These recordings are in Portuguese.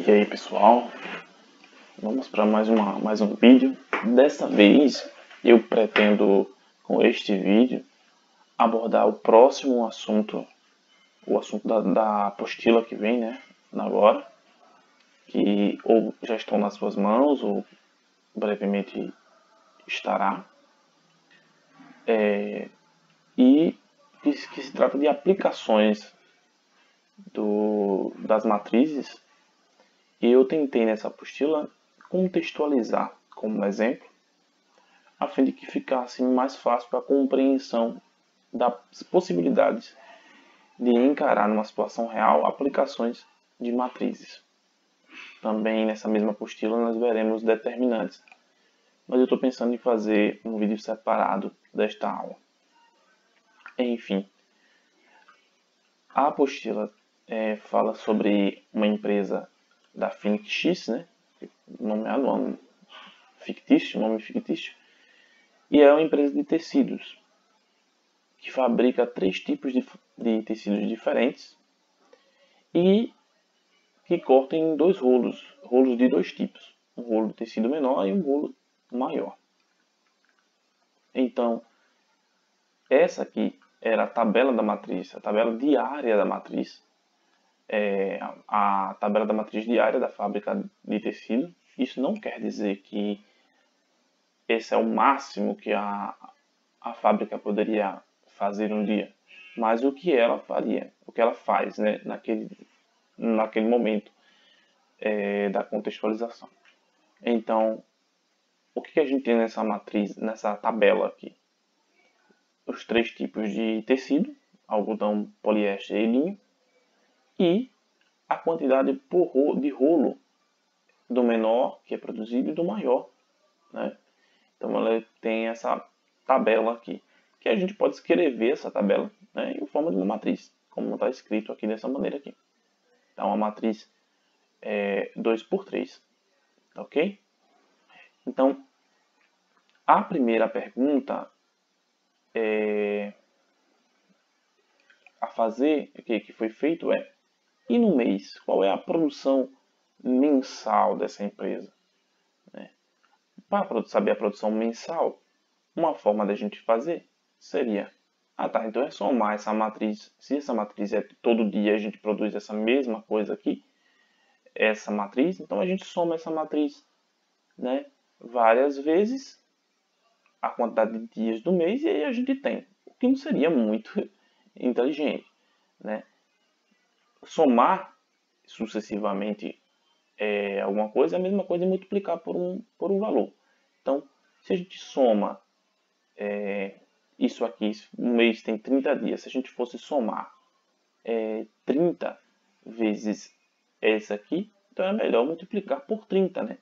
E aí pessoal, vamos para mais um vídeo. Dessa vez eu pretendo com este vídeo abordar o próximo assunto, o assunto da apostila que vem, né, agora, que ou já estão nas suas mãos ou brevemente estará, e que se trata de aplicações das matrizes. E eu tentei nessa apostila contextualizar como exemplo, a fim de que ficasse mais fácil para a compreensão das possibilidades de encarar numa situação real aplicações de matrizes. Também nessa mesma apostila nós veremos determinantes, mas eu estou pensando em fazer um vídeo separado desta aula. Enfim, a apostila fala sobre uma empresa da Phoenix X, né? Nomeado nome fictício, e é uma empresa de tecidos que fabrica 3 tipos de tecidos diferentes e que corta em 2 rolos de 2 tipos, um rolo de tecido menor e um rolo maior. Então, essa aqui era a tabela da matriz, a tabela diária da matriz, a tabela da matriz diária da fábrica de tecido. Isso não quer dizer que esse é o máximo que a fábrica poderia fazer um dia, mas o que ela faria, o que ela faz, né, naquele momento da contextualização. Então, o que a gente tem nessa matriz, nessa tabela aqui? Os 3 tipos de tecido, algodão, poliéster e linho, e a quantidade de rolo do menor que é produzido e do maior, né? Então ela tem essa tabela aqui, que a gente pode escrever essa tabela, né, em forma de uma matriz, como está escrito aqui dessa maneira aqui. Então uma matriz 2×3, ok? Então a primeira pergunta a fazer, que foi feito e no mês, qual é a produção mensal dessa empresa? Para saber a produção mensal, uma forma da gente fazer seria, então é somar essa matriz. Se essa matriz é todo dia a gente produz essa mesma coisa aqui, essa matriz, então a gente soma essa matriz, né, várias vezes a quantidade de dias do mês, e aí a gente tem, o que não seria muito inteligente, né? Somar sucessivamente alguma coisa é a mesma coisa de multiplicar por um valor. Então, se a gente soma isso aqui, um mês tem 30 dias, se a gente fosse somar 30 vezes essa aqui, então é melhor multiplicar por 30, né?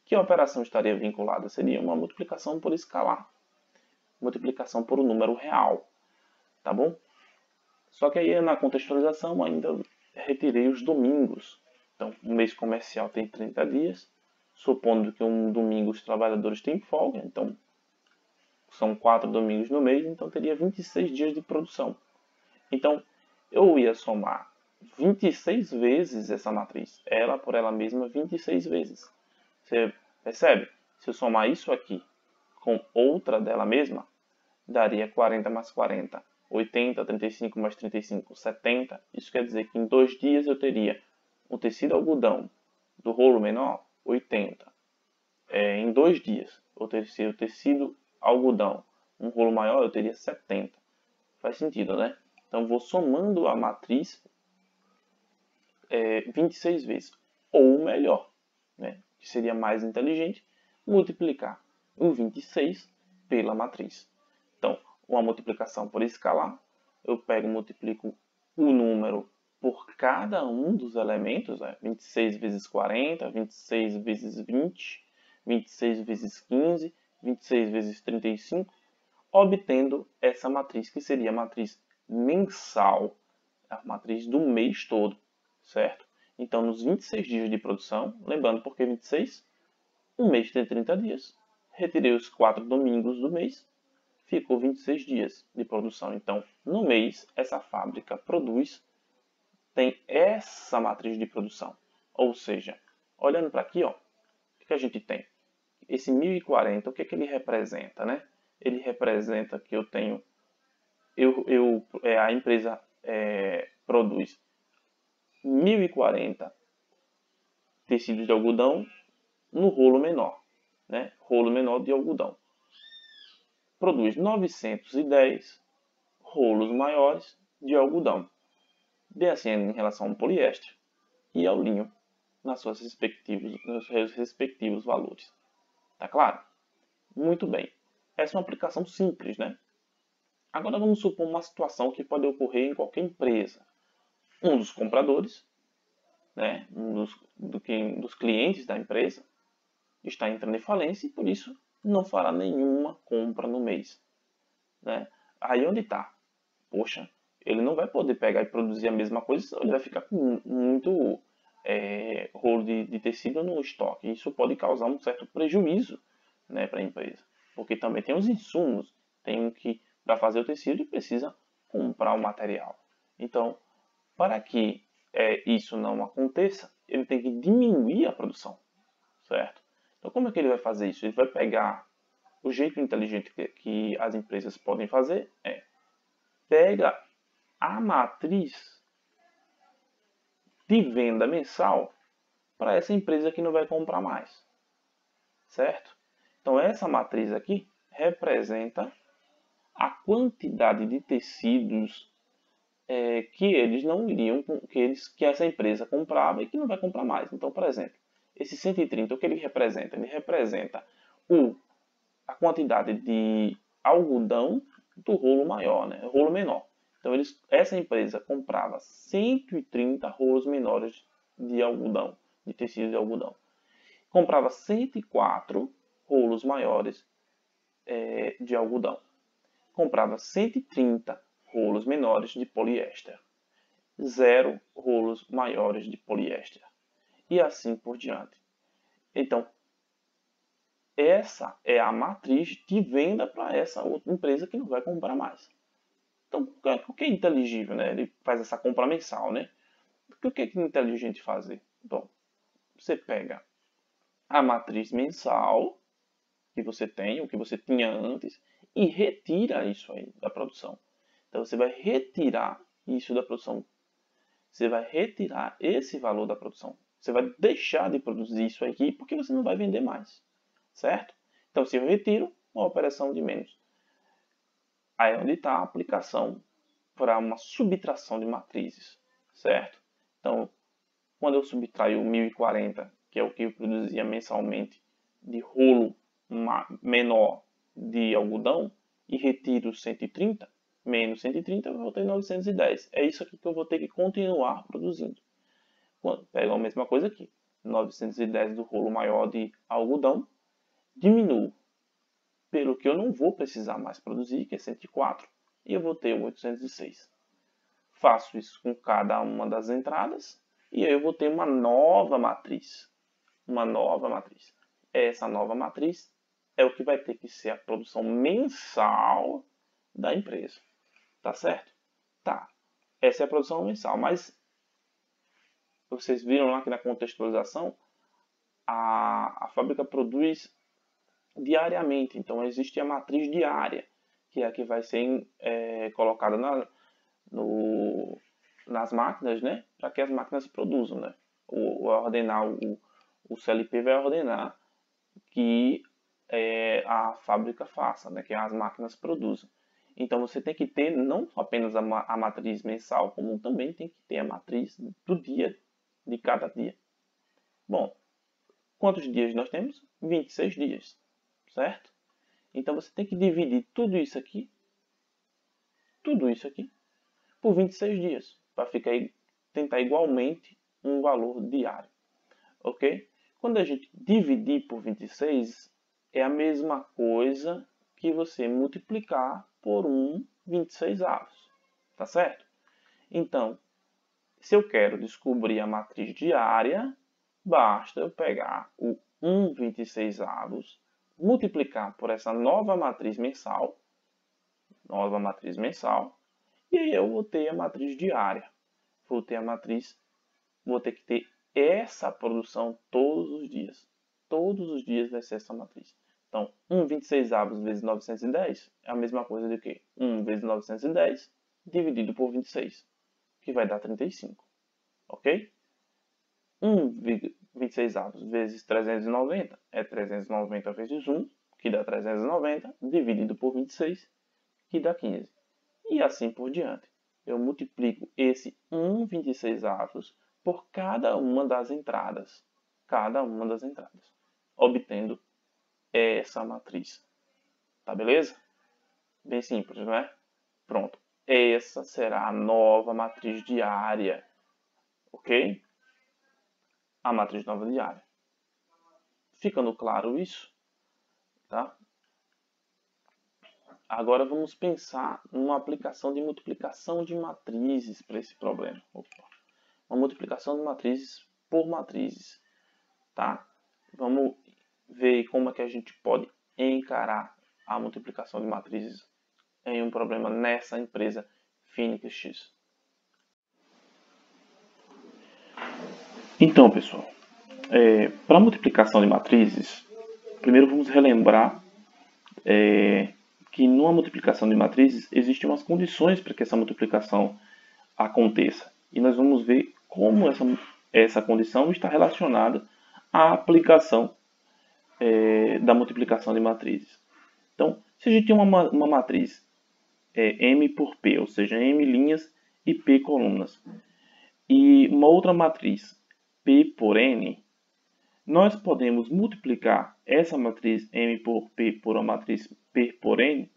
Que a operação estaria vinculada? Seria uma multiplicação por escalar, multiplicação por um número real, tá bom? Só que aí na contextualização ainda retirei os domingos. Então, um mês comercial tem 30 dias, supondo que um domingo os trabalhadores têm folga, então são 4 domingos no mês, então teria 26 dias de produção. Então, eu ia somar 26 vezes essa matriz, ela por ela mesma 26 vezes. Você percebe? Se eu somar isso aqui com outra dela mesma, daria 40 mais 40, 80, 35 mais 35, 70. Isso quer dizer que em 2 dias eu teria o tecido algodão do rolo menor, 80. Em 2 dias eu teria o tecido algodão, um rolo maior, eu teria 70. Faz sentido, né? Então vou somando a matriz 26 vezes. Ou melhor, né, que seria mais inteligente, multiplicar o 26 pela matriz. Então, uma multiplicação por escalar, eu multiplico o número por cada um dos elementos, 26 vezes 40, 26 vezes 20, 26 vezes 15, 26 vezes 35, obtendo essa matriz, que seria a matriz mensal, a matriz do mês todo, certo? Então, nos 26 dias de produção, lembrando por que 26, um mês tem 30 dias, retirei os 4 domingos do mês, ficou 26 dias de produção. Então, no mês, essa fábrica tem essa matriz de produção. Ou seja, Olhando para aqui, ó, o que a gente tem? Esse 1040, o que ele representa, né? Ele representa que eu tenho, a empresa produz 1040 tecidos de algodão no rolo menor, né? Rolo menor de algodão. Produz 910 rolos maiores de algodão. Bem assim em relação ao poliéster e ao linho nos seus respectivos valores. Tá claro? Muito bem. Essa é uma aplicação simples, né? Agora vamos supor uma situação que pode ocorrer em qualquer empresa. Um dos compradores, né, dos clientes da empresa, está entrando em falência e por isso não fará nenhuma compra no mês. Né? Aí onde está? Poxa, ele não vai poder pegar e produzir a mesma coisa, senão ele vai ficar com muito rolo de tecido no estoque. Isso pode causar um certo prejuízo, né, para a empresa. Porque também tem os insumos, tem um que para fazer o tecido ele precisa comprar o material. Então, para que isso não aconteça, ele tem que diminuir a produção, certo? Então, como é que ele vai fazer isso? Ele vai pegar o jeito inteligente que as empresas podem fazer pega a matriz de venda mensal para essa empresa que não vai comprar mais, certo? Então essa matriz aqui representa a quantidade de tecidos que eles não iriam, que essa empresa comprava e que não vai comprar mais. Então, por exemplo, esse 130, o que ele representa? Ele representa a quantidade de algodão do rolo maior, né? Rolo menor. Então, essa empresa comprava 130 rolos menores de algodão, de tecido de algodão. Comprava 104 rolos maiores de algodão. Comprava 130 rolos menores de poliéster. 0 rolos maiores de poliéster. E assim por diante. Então, essa é a matriz de venda para essa outra empresa que não vai comprar mais. Então, o que é inteligível, né? Ele faz essa compra mensal, né? O que é inteligente fazer? Bom, você pega a matriz mensal que você tem, o que você tinha antes, e retira isso aí da produção. Então, você vai retirar isso da produção. Você vai retirar esse valor da produção. Você vai deixar de produzir isso aqui porque você não vai vender mais. Certo? Então, se eu retiro, uma operação de menos. Aí é onde está a aplicação para uma subtração de matrizes. Certo? Então, quando eu subtraio o 1040, que é o que eu produzia mensalmente de rolo menor de algodão, e retiro 130, menos 130, eu vou ter 910. É isso aqui que eu vou ter que continuar produzindo. Pego a mesma coisa aqui. 910 do rolo maior de algodão, diminuo pelo que eu não vou precisar mais produzir, que é 104, e eu vou ter 806. Faço isso com cada uma das entradas, e aí eu vou ter uma nova matriz. Uma nova matriz. Essa nova matriz é o que vai ter que ser a produção mensal da empresa. Tá certo? Tá. Essa é a produção mensal, mas vocês viram lá que na contextualização a fábrica produz diariamente. Então existe a matriz diária, que é a que vai ser colocada nas máquinas, né? Para que as máquinas produzam, né? O CLP vai ordenar que a fábrica faça, né? Que as máquinas produzam. Então você tem que ter não apenas a matriz mensal, como também tem que ter a matriz do dia, de cada dia. Bom, quantos dias nós temos? 26 dias, certo? Então você tem que dividir tudo isso aqui, por 26 dias, para tentar igualmente um valor diário, ok? Quando a gente dividir por 26, é a mesma coisa que você multiplicar por 26 avos, tá certo? Então, se eu quero descobrir a matriz diária, basta eu pegar o 1/26 avos, multiplicar por essa nova matriz mensal, e aí eu vou ter a matriz diária. Vou ter que ter essa produção todos os dias. Todos os dias vai ser essa matriz. Então, 1/26 vezes 910 é a mesma coisa do que 1 vezes 910 dividido por 26, que vai dar 35. Ok? 1/26 vezes 390 é 390 vezes 1, que dá 390, dividido por 26, que dá 15. E assim por diante. Eu multiplico esse 1/26 por cada uma das entradas. Cada uma das entradas. Obtendo essa matriz. Tá beleza? Bem simples, não é? Pronto. Essa será a nova matriz diária. Ok? A matriz nova diária. Ficando claro isso? Tá? Agora vamos pensar numa aplicação de multiplicação de matrizes para esse problema. Uma multiplicação de matrizes por matrizes. Tá? Vamos ver como é que a gente pode encarar a multiplicação de matrizes em um problema nessa empresa Phoenix X. Então, pessoal, para a multiplicação de matrizes, primeiro vamos relembrar que numa multiplicação de matrizes existem umas condições para que essa multiplicação aconteça. E nós vamos ver como essa condição está relacionada à aplicação da multiplicação de matrizes. Então, se a gente tem uma matriz M por P, ou seja, M linhas e P colunas, e uma outra matriz P por N, nós podemos multiplicar essa matriz M por P por uma matriz P por N,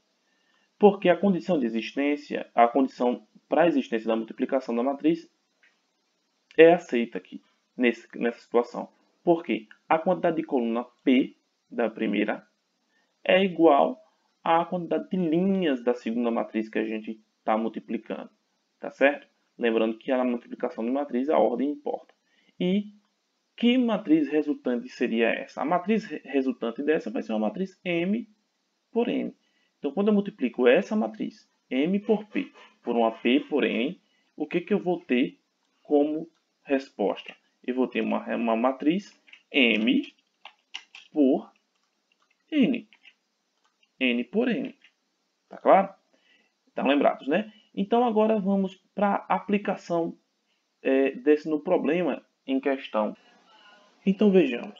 porque a condição de existência, a condição para a existência da multiplicação da matriz é aceita aqui, nessa situação. Porque a quantidade de coluna P da primeira é igual à quantidade de linhas da segunda matriz que a gente está multiplicando. Tá certo? Lembrando que na multiplicação de matriz a ordem importa. E que matriz resultante seria essa? A matriz resultante dessa vai ser uma matriz M por N. Então, quando eu multiplico essa matriz, M por P, por uma P por N, o que eu vou ter como resposta? Eu vou ter uma matriz M por N. N por N. Tá claro? Estão lembrados, né? Então, agora vamos para a aplicação no problema em questão. Então, vejamos.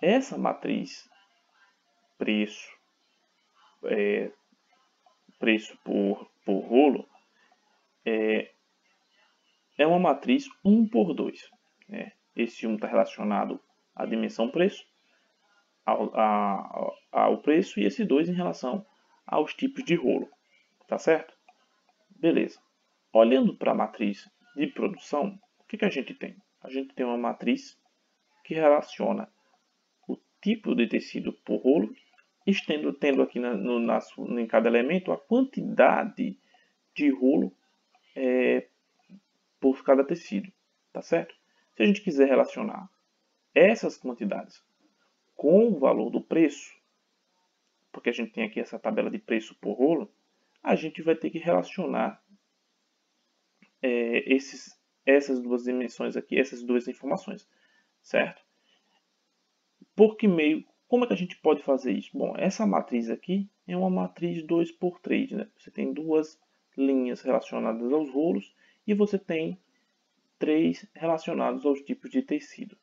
Essa matriz preço por rolo é uma matriz 1 por 2. Né? Esse 1 está relacionado à dimensão preço, ao preço, e esse 2 em relação aos tipos de rolo. Tá certo? Beleza. Olhando para a matriz de produção, o que a gente tem? A gente tem uma matriz que relaciona o tipo de tecido por rolo, tendo aqui em cada elemento a quantidade de rolo por cada tecido. Tá certo? Se a gente quiser relacionar essas quantidades com o valor do preço, porque a gente tem aqui essa tabela de preço por rolo, a gente vai ter que relacionar essas duas dimensões aqui, essas duas informações, certo? Por que meio? Como é que a gente pode fazer isso? Bom, essa matriz aqui é uma matriz 2 por 3, né? Você tem duas linhas relacionadas aos rolos e você tem 3 relacionados aos tipos de tecido.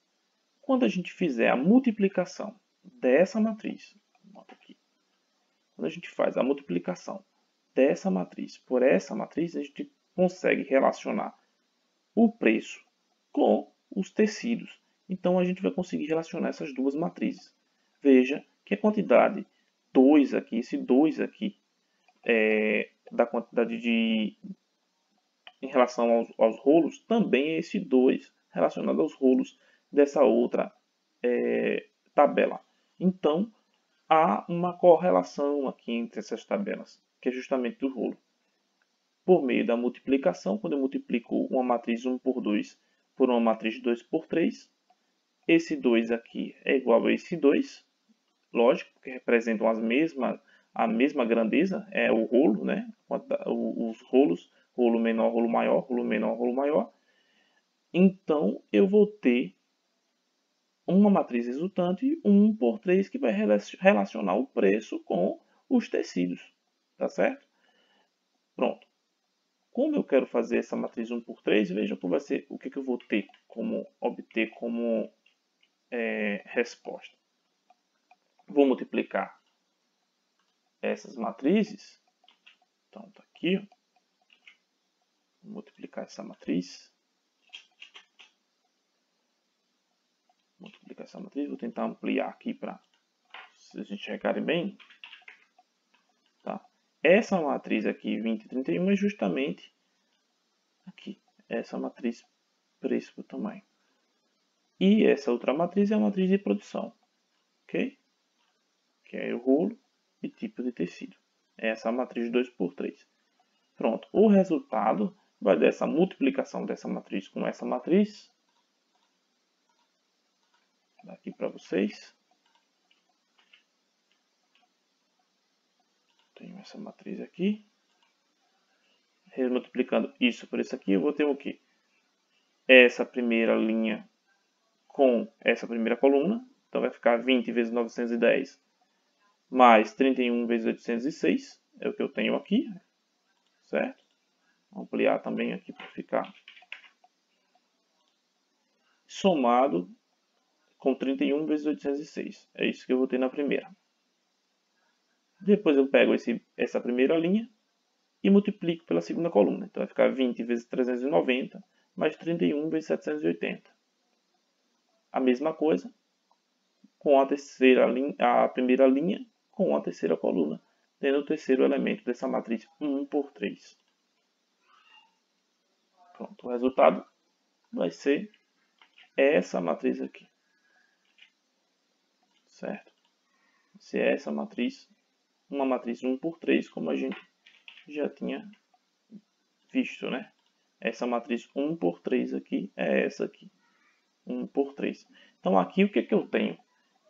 Quando a gente fizer a multiplicação dessa matriz, quando a gente faz a multiplicação dessa matriz por essa matriz, a gente consegue relacionar o preço com os tecidos. Então, a gente vai conseguir relacionar essas duas matrizes. Veja que a quantidade 2 aqui, esse 2 aqui, da quantidade em relação aos rolos, também é esse 2 relacionado aos rolos dessa outra tabela. Então, há uma correlação aqui entre essas tabelas, que é justamente do rolo. Por meio da multiplicação, quando eu multiplico uma matriz 1 por 2 por uma matriz 2 por 3, esse 2 aqui é igual a esse 2, lógico, porque representam a mesma grandeza, é o rolo, né? Os rolos, rolo menor, rolo maior, rolo menor, rolo maior. Então, eu vou ter uma matriz resultante 1 por 3 que vai relacionar o preço com os tecidos. Tá certo? Pronto. Como eu quero fazer essa matriz 1 por 3, veja como vai ser, o que eu vou ter como obter como resposta. Vou multiplicar essas matrizes. Então, tá aqui. Ó. Vou multiplicar essa matriz. Multiplicar essa matriz. Vou tentar ampliar aqui para vocês enxergarem bem. Tá? Essa matriz aqui, 20 e 31, é justamente aqui. Essa matriz preço por tamanho. E essa outra matriz é a matriz de produção. Ok? Que é o rolo e tipo de tecido. Essa é a matriz 2 por 3. Pronto. O resultado vai dessa multiplicação dessa matriz com essa matriz. Vou dar aqui para vocês. Tenho essa matriz aqui. Multiplicando isso por isso aqui, eu vou ter o quê? Essa primeira linha com essa primeira coluna. Então vai ficar 20 vezes 910 mais 31 vezes 806. É o que eu tenho aqui. Certo? Vou ampliar também aqui para ficar somado com 31 vezes 806. É isso que eu vou ter na primeira. Depois eu pego essa primeira linha e multiplico pela segunda coluna. Então vai ficar 20 vezes 390 mais 31 vezes 780. A mesma coisa com a primeira linha com a terceira coluna, tendo o terceiro elemento dessa matriz 1 por 3. Pronto, o resultado vai ser essa matriz aqui. Certo? Se é essa matriz, uma matriz 1 por 3, como a gente já tinha visto, né? Essa matriz 1 por 3 aqui é essa aqui. 1 por 3. Então, aqui o que eu tenho?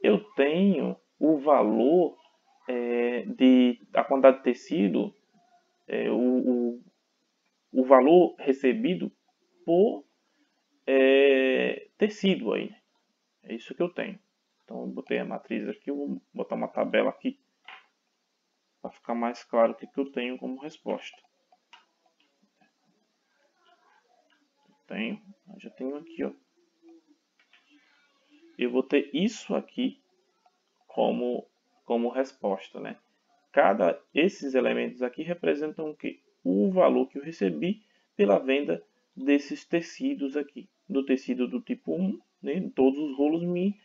Eu tenho o valor da quantidade de tecido, o valor recebido por tecido aí. É isso que eu tenho. Então, eu botei a matriz aqui, eu vou botar uma tabela aqui para ficar mais claro o que eu tenho como resposta. Já tenho aqui, ó. Eu vou ter isso aqui como resposta, né? Esses elementos aqui representam o quê? O valor que eu recebi pela venda desses tecidos aqui. Do tecido do tipo 1, né? Todos os rolos me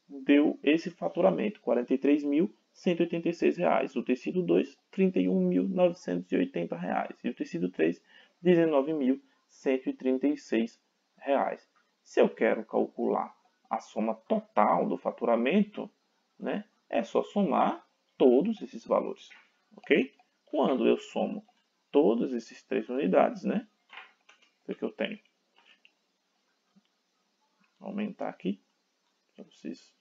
deu esse faturamento, R$ 43.186. O tecido 2, R$ 31.980. E o tecido 3, R$ 19.136. Se eu quero calcular a soma total do faturamento, né, é só somar todos esses valores, ok? Quando eu somo todas essas 3 unidades, né, o que eu tenho? Vou aumentar aqui para vocês.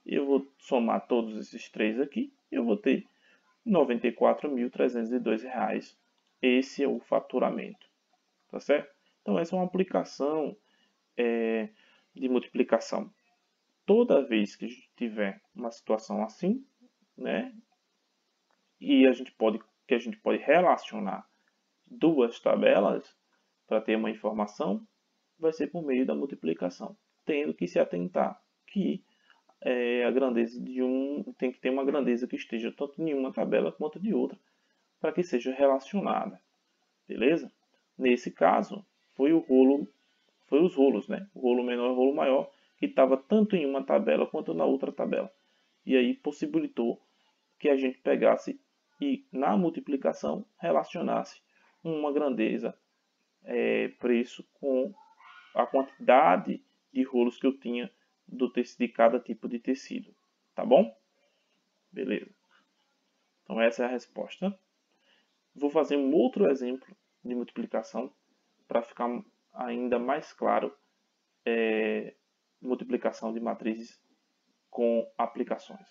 Eu vou somar todos esses 3 aqui, eu vou ter R$ 94.302. Esse é o faturamento, tá certo? Então essa é uma aplicação de multiplicação. Toda vez que a gente tiver uma situação assim, né, e a gente pode relacionar duas tabelas para ter uma informação, vai ser por meio da multiplicação, tendo que se atentar que a grandeza de tem que ter uma grandeza que esteja tanto em uma tabela quanto de outra, para que seja relacionada, beleza? Nesse caso, foi os rolos, né? O rolo menor e o rolo maior, que estava tanto em uma tabela quanto na outra tabela. E aí possibilitou que a gente pegasse e na multiplicação relacionasse uma grandeza, preço, com a quantidade de rolos que eu tinha de cada tipo de tecido. Tá bom? Beleza. Então essa é a resposta. Vou fazer um outro exemplo de multiplicação para ficar ainda mais claro multiplicação de matrizes com aplicações.